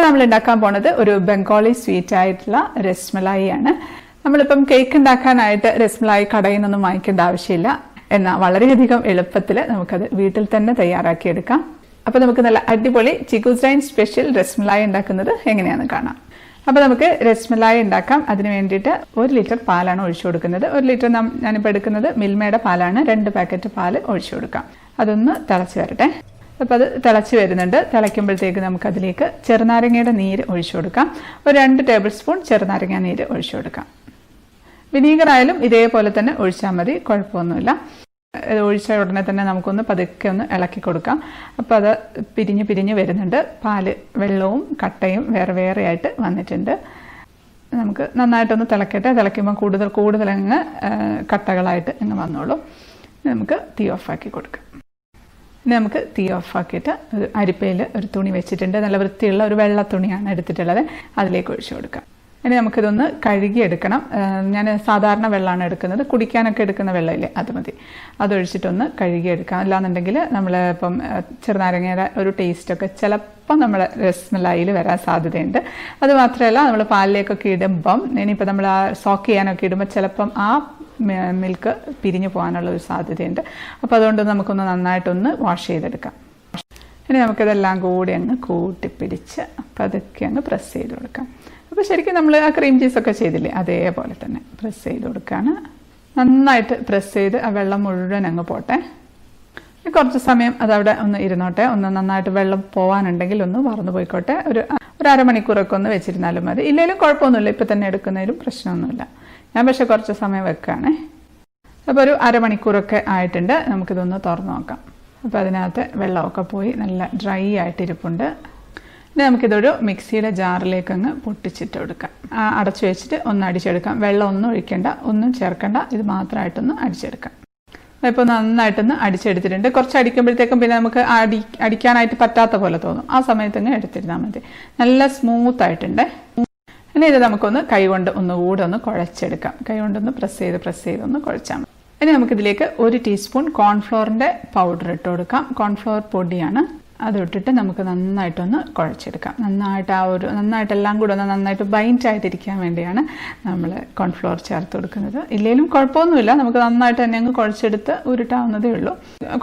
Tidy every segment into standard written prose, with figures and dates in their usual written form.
നമ്മൾ ഉണ്ടാക്കാൻ പോണത് ഒരു ബംഗാളി സ്വീറ്റ് ആയിട്ടുള്ള രസ്മലായി ആണ്. നമ്മളിപ്പം കേക്ക് ഉണ്ടാക്കാനായിട്ട് രസ്മലായി കടയിൽ നിന്നൊന്നും വാങ്ങിക്കേണ്ട ആവശ്യമില്ല. എന്നാൽ വളരെയധികം എളുപ്പത്തിൽ നമുക്കത് വീട്ടിൽ തന്നെ തയ്യാറാക്കിയെടുക്കാം. അപ്പോൾ നമുക്ക് നല്ല അടിപൊളി ചിക്കൂസ് ഡൈൻ സ്പെഷ്യൽ രസ്മലായി ഉണ്ടാക്കുന്നത് എങ്ങനെയാണെന്ന് കാണാം. അപ്പോൾ നമുക്ക് രസ്മലായി ഉണ്ടാക്കാം. അതിന് വേണ്ടിയിട്ട് 1 ലിറ്റർ പാലാണ് ഒഴിച്ചു കൊടുക്കുന്നത്. 1 ലിറ്റർ ഞാനിപ്പോൾ എടുക്കുന്നത് മിൽമയുടെ പാലാണ്. 2 പാക്കറ്റ് പാല് ഒഴിച്ചു കൊടുക്കാം. അതൊന്ന് തിളച്ച് വരട്ടെ. അപ്പോൾ അത് തിളച്ച് വരുന്നുണ്ട്. തിളയ്ക്കുമ്പോഴത്തേക്ക് നമുക്കതിലേക്ക് ചെറുനാരങ്ങയുടെ നീര് ഒഴിച്ചു കൊടുക്കാം. ഒരു 2 ടേബിൾ സ്പൂൺ ചെറുനാരങ്ങ നീര് ഒഴിച്ചു കൊടുക്കാം. വിനീഗർ ആയാലും ഇതേപോലെ തന്നെ ഒഴിച്ചാൽ മതി, കുഴപ്പമൊന്നുമില്ല. ഒഴിച്ച ഉടനെ തന്നെ നമുക്കൊന്ന് പതുക്കെ ഒന്ന് ഇളക്കി കൊടുക്കാം. അപ്പോൾ അത് പിരിഞ്ഞ് വരുന്നുണ്ട്. പാല് വെള്ളവും കട്ടയും വേറെ ആയിട്ട് വന്നിട്ടുണ്ട്. നമുക്ക് നന്നായിട്ടൊന്ന് തിളക്കട്ടെ. തിളയ്ക്കുമ്പോൾ കൂടുതൽ അങ്ങ് കട്ടകളായിട്ട് അങ്ങ് വന്നോളൂ. നമുക്ക് തീ ഓഫാക്കി കൊടുക്കാം. ഇനി നമുക്ക് തീ ഓഫാക്കിയിട്ട് ഒരു അരിപ്പയിൽ ഒരു തുണി വെച്ചിട്ടുണ്ട്. നല്ല വൃത്തിയുള്ള ഒരു വെള്ള തുണിയാണ് എടുത്തിട്ടുള്ളത്. അതിലേക്ക് ഒഴിച്ചു കൊടുക്കാം. ഇനി നമുക്കിതൊന്ന് കഴുകിയെടുക്കണം. ഞാൻ സാധാരണ വെള്ളമാണ് എടുക്കുന്നത്. കുടിക്കാനൊക്കെ എടുക്കുന്ന വെള്ളമില്ലേ, അത് മതി. അതൊഴിച്ചിട്ടൊന്ന് കഴുകിയെടുക്കാം. അല്ലാന്നുണ്ടെങ്കിൽ നമ്മൾ ഇപ്പം ചെറുനാരങ്ങയുടെ ഒരു ടേസ്റ്റൊക്കെ ചിലപ്പോൾ നമ്മുടെ രസ്മലായിൽ വരാൻ സാധ്യതയുണ്ട്. അതുമാത്രമല്ല, നമ്മൾ പാലിലേക്കൊക്കെ ഇടുമ്പം ഇനിയിപ്പോൾ നമ്മൾ ആ സോക്ക് ചെയ്യാനൊക്കെ ഇടുമ്പോൾ ചിലപ്പം ആ മിൽക്ക് പിരിഞ്ഞു പോകാനുള്ള ഒരു സാധ്യതയുണ്ട്. അപ്പോൾ അതുകൊണ്ട് നമുക്കൊന്ന് നന്നായിട്ടൊന്ന് വാഷ് ചെയ്തെടുക്കാം. ഇനി നമുക്കിതെല്ലാം കൂടി അങ്ങ് കൂട്ടിപ്പിടിച്ച് പതുക്കെ അങ്ങ് പ്രസ് ചെയ്ത് കൊടുക്കാം. അപ്പോൾ ശരിക്കും നമ്മൾ ആ ക്രീം ചീസൊക്കെ ചെയ്തില്ലേ, അതേപോലെ തന്നെ പ്രസ് ചെയ്ത് കൊടുക്കുകയാണ്. നന്നായിട്ട് പ്രസ് ചെയ്ത് ആ വെള്ളം മുഴുവൻ അങ്ങ് പോട്ടെ. കുറച്ച് സമയം അതവിടെ ഒന്ന് ഇരുന്നോട്ടെ. ഒന്ന് നന്നായിട്ട് വെള്ളം പോകാനുണ്ടെങ്കിൽ ഒന്ന് മറന്നു പോയിക്കോട്ടെ. ഒരു അരമണിക്കൂറൊക്കെ ഒന്ന് വെച്ചിരുന്നാലും മതി. ഇല്ലെങ്കിലും കുഴപ്പമൊന്നുമില്ല. ഇപ്പം തന്നെ എടുക്കുന്നതിലും പ്രശ്നമൊന്നുമില്ല. ഞാൻ പക്ഷേ കുറച്ച് സമയം വെക്കുകയാണേ. അപ്പോൾ ഒരു അരമണിക്കൂറൊക്കെ ആയിട്ടുണ്ട്. നമുക്കിതൊന്ന് തുറന്ന് നോക്കാം. അപ്പോൾ അതിനകത്ത് വെള്ളമൊക്കെ പോയി നല്ല ഡ്രൈ ആയിട്ടിരിപ്പുണ്ട്. ഇനി നമുക്കിതൊരു മിക്സിയുടെ ജാറിലേക്ക് അങ്ങ് പൊട്ടിച്ചിട്ട് കൊടുക്കാം. അടച്ചു വെച്ചിട്ട് ഒന്ന് അടിച്ചെടുക്കാം. വെള്ളം ഒന്നും ഒഴിക്കേണ്ട, ഒന്നും ചേർക്കേണ്ട. ഇത് മാത്രമായിട്ടൊന്ന് അടിച്ചെടുക്കാം. ഇപ്പോൾ നന്നായിട്ടൊന്ന് അടിച്ചെടുത്തിട്ടുണ്ട്. കുറച്ച് അടിക്കുമ്പോഴത്തേക്കും പിന്നെ നമുക്ക് അടിക്കാനായിട്ട് പറ്റാത്ത പോലെ തോന്നും. ആ സമയത്തങ്ങ് എടുത്തിരുന്നാൽ മതി. നല്ല സ്മൂത്ത് ആയിട്ടുണ്ട്. ഇനി ഇത് നമുക്കൊന്ന് കൈകൊണ്ട് ഒന്നുകൂടെ ഒന്ന് കുഴച്ചെടുക്കാം. കൈകൊണ്ടൊന്ന് പ്രസ് ചെയ്ത് ഒന്ന് കുഴച്ചാൽ മതി. ഇനി നമുക്കിതിലേക്ക് 1 ടീസ്പൂൺ കോൺഫ്ലോറിൻ്റെ പൗഡർ ഇട്ട് കൊടുക്കാം. കോൺഫ്ലോർ പൊടിയാണ്. അതിട്ടിട്ട് നമുക്ക് നന്നായിട്ടൊന്ന് കുഴച്ചെടുക്കാം. നന്നായിട്ടെല്ലാം കൂടെ ഒന്ന് നന്നായിട്ട് ബൈൻഡ് ആയിട്ടിരിക്കാൻ വേണ്ടിയാണ് നമ്മൾ കോൺഫ്ലോർ ചേർത്ത് കൊടുക്കുന്നത്. ഇല്ലെങ്കിലും കുഴപ്പമൊന്നുമില്ല. നമുക്ക് നന്നായിട്ട് തന്നെ അങ്ങ് കുഴച്ചെടുത്ത് ഉരുട്ടാവുന്നതേ ഉള്ളൂ.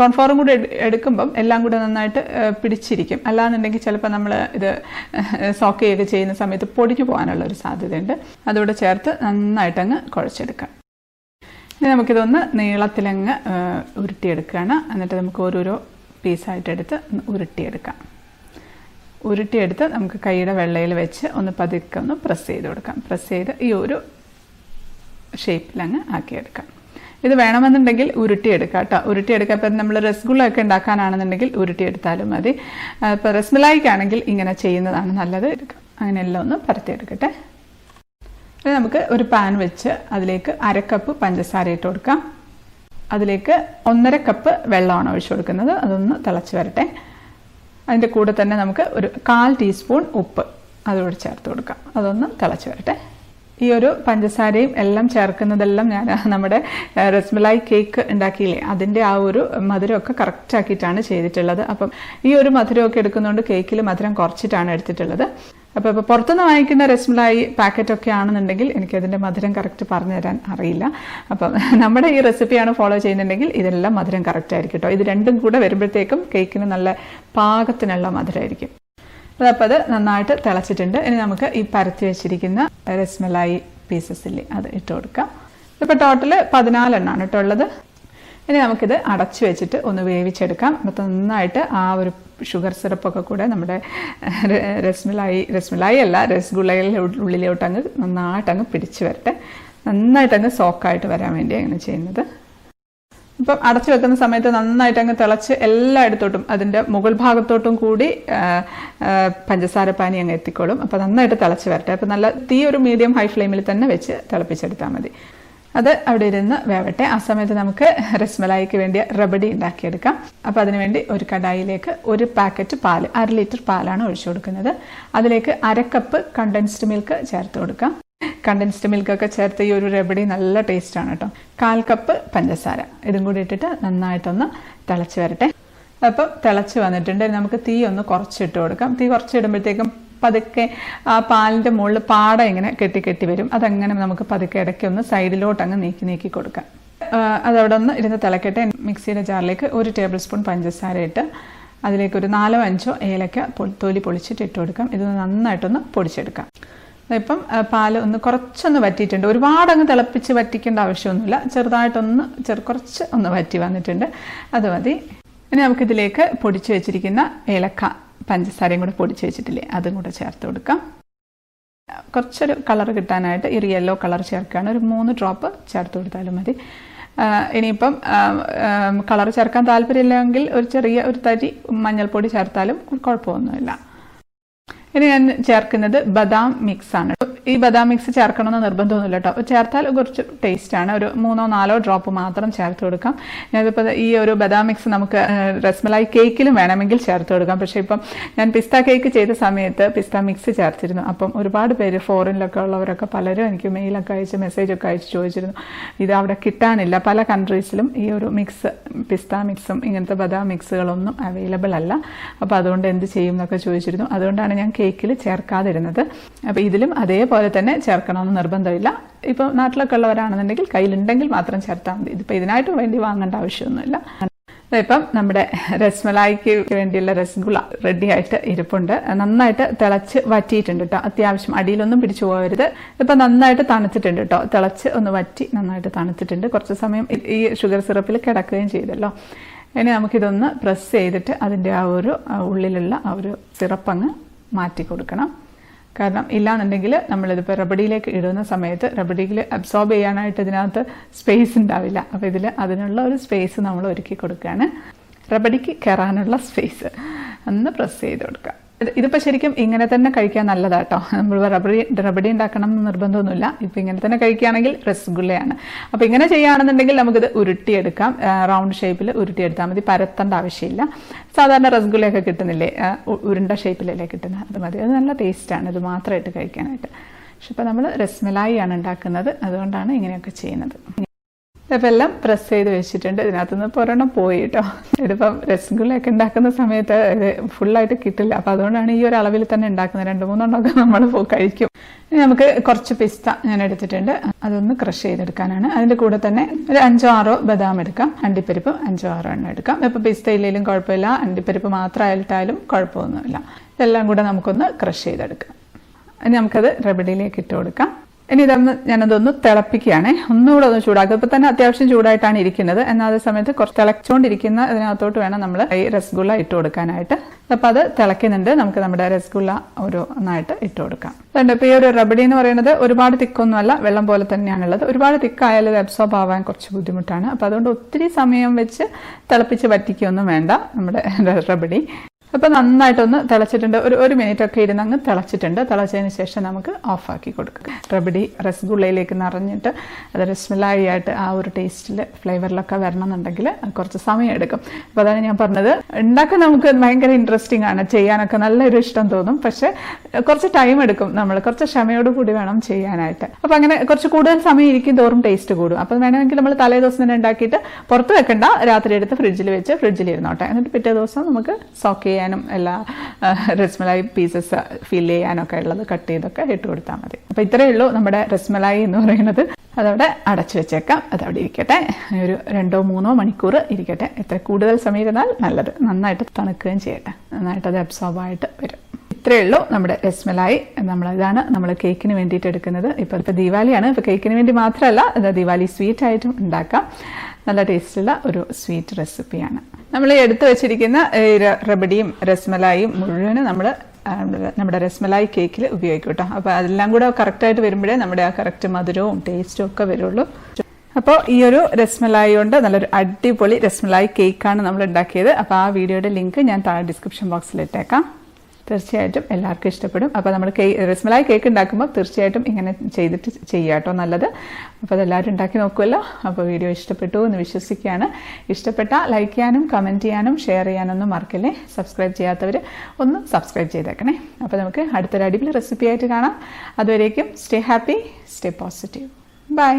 കോൺഫ്ലോറും കൂടെ എടുക്കുമ്പം എല്ലാം കൂടെ നന്നായിട്ട് പിടിച്ചിരിക്കും. അല്ലാന്നുണ്ടെങ്കിൽ ചിലപ്പോൾ നമ്മൾ ഇത് സോക്ക് ചെയ്യുകയൊക്കെ ചെയ്യുന്ന സമയത്ത് പൊടിഞ്ഞു പോകാനുള്ള ഒരു സാധ്യതയുണ്ട്. അതുകൂടെ ചേർത്ത് നന്നായിട്ടങ്ങ് കുഴച്ചെടുക്കാം. ഇനി നമുക്കിതൊന്ന് നീളത്തിലങ്ങ് ഉരുട്ടിയെടുക്കുകയാണ്. എന്നിട്ട് നമുക്ക് ഓരോരോ പീസായിട്ടെടുത്ത് ഉരുട്ടിയെടുത്ത് നമുക്ക് കൈയുടെ വെള്ളയിൽ വെച്ച് ഒന്ന് പതുക്കെ ഒന്ന് പ്രസ് ചെയ്ത് കൊടുക്കാം. പ്രസ് ചെയ്ത് ഈ ഒരു ഷേപ്പിലങ്ങ് ആക്കിയെടുക്കാം. ഇത് വേണമെന്നുണ്ടെങ്കിൽ ഉരുട്ടിയെടുക്കാം കേട്ടോ. ഉരുട്ടിയെടുക്കാം. ഇപ്പം നമ്മൾ രസഗുള്ളയൊക്കെ ഉണ്ടാക്കാനാണെന്നുണ്ടെങ്കിൽ ഉരുട്ടിയെടുത്താലും മതി. ഇപ്പോൾ രസ്മലായിക്കാണെങ്കിൽ ഇങ്ങനെ ചെയ്യുന്നതാണ് നല്ലത്. അങ്ങനെയെല്ലാം ഒന്ന് പരത്തിയെടുക്കട്ടെ. ഇനി നമുക്ക് ഒരു പാൻ വെച്ച് അതിലേക്ക് 1/2 കപ്പ് പഞ്ചസാര ഇട്ട് കൊടുക്കാം. അതിലേക്ക് 1/2 കപ്പ് വെള്ളമാണ് ഒഴിച്ചു കൊടുക്കുന്നത്. അതൊന്ന് തിളച്ച് വരട്ടെ. അതിൻ്റെ കൂടെ തന്നെ നമുക്ക് ഒരു 1/4 ടീസ്പൂൺ ഉപ്പ് അതോടെ ചേർത്ത് കൊടുക്കാം. അതൊന്ന് തിളച്ച് വരട്ടെ. ഈ ഒരു പഞ്ചസാരയും എല്ലാം ചേർക്കുന്നതെല്ലാം ഞാൻ നമ്മുടെ രസ്മലായി കേക്ക് ഉണ്ടാക്കിയില്ലേ, അതിൻ്റെ ആ ഒരു മധുരമൊക്കെ കറക്റ്റ് ആക്കിയിട്ടാണ് ചെയ്തിട്ടുള്ളത്. അപ്പം ഈ ഒരു മധുരമൊക്കെ എടുക്കുന്നതുകൊണ്ട് കേക്കിൽ മധുരം കുറച്ചിട്ടാണ് എടുത്തിട്ടുള്ളത്. അപ്പോൾ ഇപ്പോൾ പുറത്തുനിന്ന് വാങ്ങിക്കുന്ന രസ്മലായി പാക്കറ്റൊക്കെ ആണെന്നുണ്ടെങ്കിൽ എനിക്കതിൻ്റെ മധുരം കറക്റ്റ് പറഞ്ഞു തരാൻ അറിയില്ല. അപ്പം നമ്മുടെ ഈ റെസിപ്പിയാണ് ഫോളോ ചെയ്യുന്നുണ്ടെങ്കിൽ ഇതെല്ലാം മധുരം കറക്റ്റ് ആയിരിക്കും കേട്ടോ. ഇത് രണ്ടും കൂടെ വരുമ്പോഴത്തേക്കും കേക്കിന് നല്ല പാകത്തിനുള്ള മധുരമായിരിക്കും. അപ്പോൾ അത് നന്നായിട്ട് തിളച്ചിട്ടുണ്ട്. ഇനി നമുക്ക് ഈ പരത്തി വെച്ചിരിക്കുന്ന രസ്മലായി പീസസ് ഇല്ലേ, അത് ഇട്ട് കൊടുക്കാം. ഇപ്പോൾ ടോട്ടൽ 14 എണ്ണമാണ് കേട്ടോ ഉള്ളത്. ഇനി നമുക്കിത് അടച്ചു വെച്ചിട്ട് ഒന്ന് വേവിച്ചെടുക്കാം. അപ്പോൾ നന്നായിട്ട് ആ ഒരു ഷുഗർ സിറപ്പൊക്കെ കൂടെ നമ്മുടെ രസ്മലായി അല്ല രസഗുള്ളയുടെ ഉള്ളിലോട്ടങ്ങ് നന്നായിട്ടങ്ങ് പിടിച്ച് വരട്ടെ. നന്നായിട്ടങ്ങ് സോക്കായിട്ട് വരാൻ വേണ്ടി അങ്ങനെ ചെയ്യുന്നത്. ഇപ്പം അടച്ചു വെക്കുന്ന സമയത്ത് നന്നായിട്ട് അങ്ങ് തിളച്ച് എല്ലായിടത്തോട്ടും അതിൻ്റെ മുകൾ ഭാഗത്തോട്ടും കൂടി പഞ്ചസാര പാനി അങ്ങ് എത്തിക്കോളും. അപ്പോൾ നന്നായിട്ട് തിളച്ച് വരട്ടെ. അപ്പോൾ നല്ല തീ ഒരു മീഡിയം ഹൈ ഫ്ലെയിമിൽ തന്നെ വെച്ച് തിളപ്പിച്ചെടുത്താൽ മതി. അത് അവിടെ ഇരുന്ന് വേവട്ടെ. ആ സമയത്ത് നമുക്ക് രസ്മലായിക്ക് വേണ്ടി റബഡി ഉണ്ടാക്കിയെടുക്കാം. അപ്പോൾ അതിനുവേണ്ടി ഒരു കടായിലേക്ക് 1 പാക്കറ്റ് പാല് 1/2 ലിറ്റർ പാലാണ് ഒഴിച്ചു കൊടുക്കുന്നത്. അതിലേക്ക് 1/2 കപ്പ് കണ്ടൻസ്ഡ് മിൽക്ക് ചേർത്ത് കൊടുക്കാം. കണ്ടൻസ്ഡ് മിൽക്കൊക്കെ ചേർത്ത് ഈ ഒരു റബഡി നല്ല ടേസ്റ്റാണ് കേട്ടോ. 1/4 കപ്പ് പഞ്ചസാര ഇതും കൂടി ഇട്ടിട്ട് നന്നായിട്ടൊന്ന് തിളച്ച് വരട്ടെ. അപ്പം തിളച്ച് വന്നിട്ടുണ്ട്. നമുക്ക് തീ ഒന്ന് കുറച്ചിട്ട് കൊടുക്കാം. തീ കുറച്ചിടുമ്പോഴത്തേക്കും പതുക്കെ ആ പാലിൻ്റെ മുകളിൽ പാട ഇങ്ങനെ കെട്ടി വരും. അതങ്ങനെ നമുക്ക് പതുക്കെ ഇടയ്ക്ക് ഒന്ന് സൈഡിലോട്ട് അങ്ങ് നീക്കി കൊടുക്കാം. അതവിടെ ഒന്ന് ഇരുന്ന് തിളക്കട്ടെ. മിക്സിയുടെ ജാറിലേക്ക് 1 ടേബിൾ സ്പൂൺ പഞ്ചസാര ഇട്ട് അതിലേക്ക് ഒരു 4-5 ഏലക്ക തൊലി പൊളിച്ചിട്ട് ഇട്ട് കൊടുക്കാം. ഇത് നന്നായിട്ടൊന്ന് പൊടിച്ചെടുക്കാം. ഇപ്പം പാൽ ഒന്ന് കുറച്ചൊന്ന് വറ്റിയിട്ടുണ്ട്. ഒരുപാട് അങ്ങ് തിളപ്പിച്ച് വറ്റിക്കേണ്ട ആവശ്യമൊന്നുമില്ല. ചെറുതായിട്ടൊന്ന് കുറച്ച് ഒന്ന് വറ്റി വന്നിട്ടുണ്ട്. അത് മതി. ഇനി നമുക്കിതിലേക്ക് പൊടിച്ച് വെച്ചിരിക്കുന്ന ഏലക്ക പഞ്ചസാരയും കൂടെ പൊടിച്ച് വെച്ചിട്ടില്ലേ, അതും കൂടെ ചേർത്ത് കൊടുക്കാം. കുറച്ചൊരു കളർ കിട്ടാനായിട്ട് ഈ യെല്ലോ കളർ ചേർക്കുകയാണ്. ഒരു 3 ഡ്രോപ്പ് ചേർത്ത് കൊടുത്താലും മതി. ഇനിയിപ്പം കളർ ചേർക്കാൻ താല്പര്യമില്ലെങ്കിൽ ഒരു തരി മഞ്ഞൾപ്പൊടി ചേർത്താലും കുഴപ്പമൊന്നുമില്ല. ഇനി ഞാൻ ചേർക്കുന്നത് ബദാം മിക്സ് ആണ്. ഈ ബദാം മിക്സ് ചേർക്കണമെന്ന് നിർബന്ധമൊന്നുമില്ല കേട്ടോ. ചേർത്താൽ കുറച്ച് ടേസ്റ്റാണ്. ഒരു 3-4 ഡ്രോപ്പ് മാത്രം ചേർത്ത് കൊടുക്കാം. ഞാനിപ്പോൾ ഈ ഒരു ബദാം മിക്സ് നമുക്ക് റസ്മലായി കേക്കിലും വേണമെങ്കിൽ ചേർത്ത് കൊടുക്കാം. പക്ഷേ ഇപ്പം ഞാൻ പിസ്ത കേക്ക് ചെയ്ത സമയത്ത് പിസ്ത മിക്സ് ചേർത്തിരുന്നു. അപ്പം ഒരുപാട് പേര് ഫോറിനിലൊക്കെ ഉള്ളവരൊക്കെ പലരും എനിക്ക് മെയിലൊക്കെ അയച്ച് മെസ്സേജൊക്കെ അയച്ച് ചോദിച്ചിരുന്നു, ഇത് അവിടെ കിട്ടാനില്ല. പല കൺട്രീസിലും ഈ ഒരു മിക്സ് പിസ്ത മിക്സും ഇങ്ങനത്തെ ബദാം മിക്സുകളൊന്നും അവൈലബിൾ അല്ല. അപ്പോൾ അതുകൊണ്ട് എന്ത് ചെയ്യും എന്നൊക്കെ ചോദിച്ചിരുന്നു. അതുകൊണ്ടാണ് ഞാൻ കേക്കിൽ ചേർക്കാതിരുന്നത്. അപ്പോൾ ഇതിലും അതേപോലെ തന്നെ ചേർക്കണമെന്ന് നിർബന്ധമില്ല. ഇപ്പോൾ നാട്ടിലൊക്കെ ഉള്ളവരാണെന്നുണ്ടെങ്കിൽ കയ്യിലുണ്ടെങ്കിൽ മാത്രം ചേർത്താൽ മതി. ഇതിപ്പോൾ ഇതിനായിട്ട് വേണ്ടി വാങ്ങേണ്ട ആവശ്യമൊന്നുമില്ല. ഇപ്പം നമ്മുടെ രസ്മലായിക്ക് വേണ്ടിയുള്ള രസഗുള റെഡി ആയിട്ട് ഇരിപ്പുണ്ട്. നന്നായിട്ട് തിളച്ച് വറ്റിയിട്ടുണ്ട് കേട്ടോ. അത്യാവശ്യം അടിയിലൊന്നും പിടിച്ചു പോകരുത്. ഇപ്പം നന്നായിട്ട് തണുത്തിട്ടുണ്ട് കേട്ടോ. തിളച്ച് ഒന്ന് വറ്റി നന്നായിട്ട് തണുത്തിട്ടുണ്ട്. കുറച്ച് സമയം ഈ ഷുഗർ സിറപ്പിൽ കിടക്കുകയും ചെയ്തല്ലോ. ഇനി നമുക്കിതൊന്ന് പ്രസ് ചെയ്തിട്ട് അതിൻ്റെ ആ ഒരു ഉള്ളിലുള്ള ആ ഒരു സിറപ്പങ്ങ് മാറ്റി കൊടുക്കണം. കാരണം ഇല്ലാന്നുണ്ടെങ്കിൽ നമ്മളിതിപ്പോൾ റബഡിയിലേക്ക് ഇടുന്ന സമയത്ത് റബഡിയിൽ അബ്സോർബ് ചെയ്യാനായിട്ട് ഇതിനകത്ത് സ്പേസ് ഉണ്ടാവില്ല. അപ്പോൾ ഇതിൽ അതിനുള്ള ഒരു സ്പേസ് നമ്മൾ ഒരുക്കി കൊടുക്കുകയാണ്. റബഡിക്ക് കയറാനുള്ള സ്പേസ് ഒന്ന് പ്രസ് ചെയ്ത് കൊടുക്കുക. ഇതിപ്പോൾ ശരിക്കും ഇങ്ങനെ തന്നെ കഴിക്കാൻ നല്ലതാട്ടോ. നമ്മൾ റബഡി ഉണ്ടാക്കണം എന്ന് നിർബന്ധമൊന്നുമില്ല. ഇപ്പം ഇങ്ങനെ തന്നെ കഴിക്കുകയാണെങ്കിൽ രസഗുള്ളയാണ്. അപ്പോൾ ഇങ്ങനെ ചെയ്യുകയാണെന്നുണ്ടെങ്കിൽ നമുക്കിത് ഉരുട്ടിയെടുക്കാം. റൗണ്ട് ഷേപ്പിൽ ഉരുട്ടിയെടുത്താൽ മതി. പരത്തേണ്ട ആവശ്യമില്ല. സാധാരണ രസഗുള്ളയൊക്കെ കിട്ടുന്നില്ലേ, ഉരുണ്ട ഷേപ്പിലല്ലേ കിട്ടുന്നത്, അത് മതി. അത് നല്ല ടേസ്റ്റാണ് ഇത് മാത്രമായിട്ട് കഴിക്കാനായിട്ട്. പക്ഷെ ഇപ്പോൾ നമ്മൾ രസ്മലായി ആണ് ഉണ്ടാക്കുന്നത്, അതുകൊണ്ടാണ് ഇങ്ങനെയൊക്കെ ചെയ്യുന്നത്. ഇപ്പം എല്ലാം പ്രസ് ചെയ്ത് വെച്ചിട്ടുണ്ട്. ഇതിനകത്തുനിന്ന് ഇപ്പോൾ ഒരെണ്ണം പോയി കേട്ടോ. ഇതിപ്പം രസഗുള്ളയൊക്കെ ഉണ്ടാക്കുന്ന സമയത്ത് ഇത് ഫുള്ളായിട്ട് കിട്ടില്ല. അപ്പോൾ അതുകൊണ്ടാണ് ഈ ഒരു അളവിൽ തന്നെ ഉണ്ടാക്കുന്നത്. 2-3 എണ്ണമൊക്കെ നമ്മൾ കഴിക്കും. ഇനി നമുക്ക് കുറച്ച് പിസ്ത ഞാൻ എടുത്തിട്ടുണ്ട്. അതൊന്ന് ക്രഷ് ചെയ്തെടുക്കാനാണ്. അതിൻ്റെ കൂടെ തന്നെ ഒരു 5-6 ബദാം എടുക്കാം. അണ്ടിപ്പരിപ്പ് 5-6 എണ്ണം എടുക്കാം. ഇപ്പോൾ പിസ്ത ഇല്ലെങ്കിലും കുഴപ്പമില്ല, അണ്ടിപ്പരിപ്പ് മാത്രമായിട്ടായാലും കുഴപ്പമൊന്നുമില്ല. ഇതെല്ലാം കൂടെ നമുക്കൊന്ന് ക്രഷ് ചെയ്തെടുക്കാം. ഇനി നമുക്കത് റബഡിയിലേക്ക് ഇട്ട് കൊടുക്കാം. ഇനി ഞാനതൊന്ന് തിളപ്പിക്കുകയാണ്. ഒന്നുകൂടെ ഒന്ന് ചൂടാക്കുക. ഇപ്പം തന്നെ അത്യാവശ്യം ചൂടായിട്ടാണ് ഇരിക്കുന്നത്. എന്നാൽ അതേ സമയത്ത് കുറച്ച് തിളച്ചുകൊണ്ടിരിക്കുന്ന ഇതിനകത്തോട്ട് വേണം നമ്മൾ ഈ രസഗുള്ള ഇട്ട് കൊടുക്കാനായിട്ട്. അപ്പം അത് തിളയ്ക്കുന്നുണ്ട്. നമുക്ക് നമ്മുടെ രസഗുള്ള ഒന്നായിട്ട് ഇട്ട് കൊടുക്കാം. അതുകൊണ്ട് ഇപ്പോൾ ഈ ഒരു റബഡി എന്ന് പറയുന്നത് ഒരുപാട് തിക്കൊന്നുമല്ല, വെള്ളം പോലെ തന്നെയാണുള്ളത്. ഒരുപാട് തിക്കായാലും ഇത് അബ്സോർബ് ആവാൻ കുറച്ച് ബുദ്ധിമുട്ടാണ്. അപ്പോൾ അതുകൊണ്ട് ഒത്തിരി സമയം വെച്ച് തിളപ്പിച്ച് വറ്റിക്കുകയൊന്നും വേണ്ട നമ്മുടെ റബഡി. അപ്പോൾ നന്നായിട്ടൊന്ന് തിളച്ചിട്ടുണ്ട്. ഒരു മിനിറ്റൊക്കെ ഇരുന്ന് അങ്ങ് തിളച്ചിട്ടുണ്ട്. തിളച്ചതിന് ശേഷം നമുക്ക് ഓഫാക്കി കൊടുക്കാം. റബഡി രസഗുള്ളയിലേക്ക് നിറഞ്ഞിട്ട് അത് രസ്മലായി ആയിട്ട് ആ ഒരു ടേസ്റ്റിൽ ഫ്ലേവറിലൊക്കെ വരണമെന്നുണ്ടെങ്കിൽ കുറച്ച് സമയം എടുക്കും. അപ്പോൾ അതാണ് ഞാൻ പറഞ്ഞത്. ഉണ്ടാക്കാൻ നമുക്ക് ഭയങ്കര ഇൻട്രസ്റ്റിംഗ് ആണ്, ചെയ്യാനൊക്കെ നല്ലൊരു ഇഷ്ടം തോന്നും. പക്ഷേ കുറച്ച് ടൈം എടുക്കും. നമ്മൾ കുറച്ച് ക്ഷമയോട് കൂടി വേണം ചെയ്യാനായിട്ട്. അപ്പോൾ അങ്ങനെ കുറച്ച് കൂടുതൽ സമയം ഇരിക്കും തോറും ടേസ്റ്റ് കൂടും. അപ്പോൾ വേണമെങ്കിൽ നമ്മൾ തലേ ദിവസം തന്നെ ഉണ്ടാക്കിയിട്ട് പുറത്ത് വെക്കണ്ട, രാത്രി എടുത്ത് ഫ്രിഡ്ജിൽ വെച്ച് ഫ്രിഡ്ജിലിരുന്നോട്ടെ. എന്നിട്ട് പിറ്റേ ദിവസം നമുക്ക് സോക്ക് ചെയ്യാനും എല്ലാ രസ്മലായി പീസസ് ഫിൽ ചെയ്യാനൊക്കെ ഉള്ളത് കട്ട് ചെയ്തൊക്കെ ഇട്ട് കൊടുത്താൽ മതി. അപ്പോൾ ഇത്രയേ ഉള്ളൂ നമ്മുടെ രസ്മലായി എന്ന് പറയുന്നത്. അതവിടെ അടച്ചു വെച്ചേക്കാം. അതവിടെ ഇരിക്കട്ടെ. ഒരു 2-3 മണിക്കൂർ ഇരിക്കട്ടെ. എത്ര കൂടുതൽ സമയം ഇരുന്നാൽ നല്ലത്. നന്നായിട്ട് തണുക്കുകയും ചെയ്യട്ടെ. നന്നായിട്ട് അത് അബ്സോർബായിട്ട് വരും. ഇത്രയേ ഉള്ളൂ നമ്മുടെ രസ്മലായി. ഇതാണ് നമ്മൾ കേക്കിന് വേണ്ടിയിട്ട് എടുക്കുന്നത്. ഇപ്പോൾ ദീപാവലിയാണ്. ഇപ്പോൾ കേക്കിന് വേണ്ടി മാത്രമല്ല, ഇത് ദീപാവലി സ്വീറ്റ് ആയിട്ടും ഉണ്ടാക്കാം. നല്ല ടേസ്റ്റുള്ള ഒരു സ്വീറ്റ് റെസിപ്പിയാണ്. നമ്മൾ എടുത്തു വെച്ചിരിക്കുന്ന റബഡിയും രസ്മലായും മുഴുവനും നമ്മൾ നമ്മുടെ രസ്മലായി കേക്കിൽ ഉപയോഗിക്കും കേട്ടോ. അപ്പോൾ അതെല്ലാം കൂടെ കറക്റ്റായിട്ട് വരുമ്പോഴേ നമ്മുടെ ആ കറക്റ്റ് മധുരവും ടേസ്റ്റും ഒക്കെ വരുള്ളൂ. അപ്പോൾ ഈ ഒരു രസ്മലായി കൊണ്ട് നല്ലൊരു അടിപൊളി രസ്മലായി കേക്കാണ് നമ്മൾ ഉണ്ടാക്കിയത്. അപ്പോൾ ആ വീഡിയോയുടെ ലിങ്ക് ഞാൻ താഴെ ഡിസ്ക്രിപ്ഷൻ ബോക്സിൽ ഇട്ടേക്കാം. തീർച്ചയായിട്ടും എല്ലാവർക്കും ഇഷ്ടപ്പെടും. അപ്പോൾ നമ്മൾ രസ്മലായി കേക്ക് ഉണ്ടാക്കുമ്പോൾ തീർച്ചയായിട്ടും ഇങ്ങനെ ചെയ്തിട്ട് ചെയ്യാട്ടോ നല്ലത്. അപ്പോൾ അതെല്ലാവരും ഉണ്ടാക്കി നോക്കുമല്ലോ. അപ്പോൾ വീഡിയോ ഇഷ്ടപ്പെട്ടു എന്ന് വിശ്വസിക്കുകയാണ്. ഇഷ്ടപ്പെട്ടാൽ ലൈക്ക് ചെയ്യാനും കമൻറ്റ് ചെയ്യാനും ഷെയർ ചെയ്യാനൊന്നും മറക്കല്ലേ. സബ്സ്ക്രൈബ് ചെയ്യാത്തവർ ഒന്ന് സബ്സ്ക്രൈബ് ചെയ്തേക്കണേ. അപ്പോൾ നമുക്ക് അടുത്തൊരു അടിപൊളി റെസിപ്പി ആയിട്ട് കാണാം. അതുവരേക്കും stay happy, stay positive. By.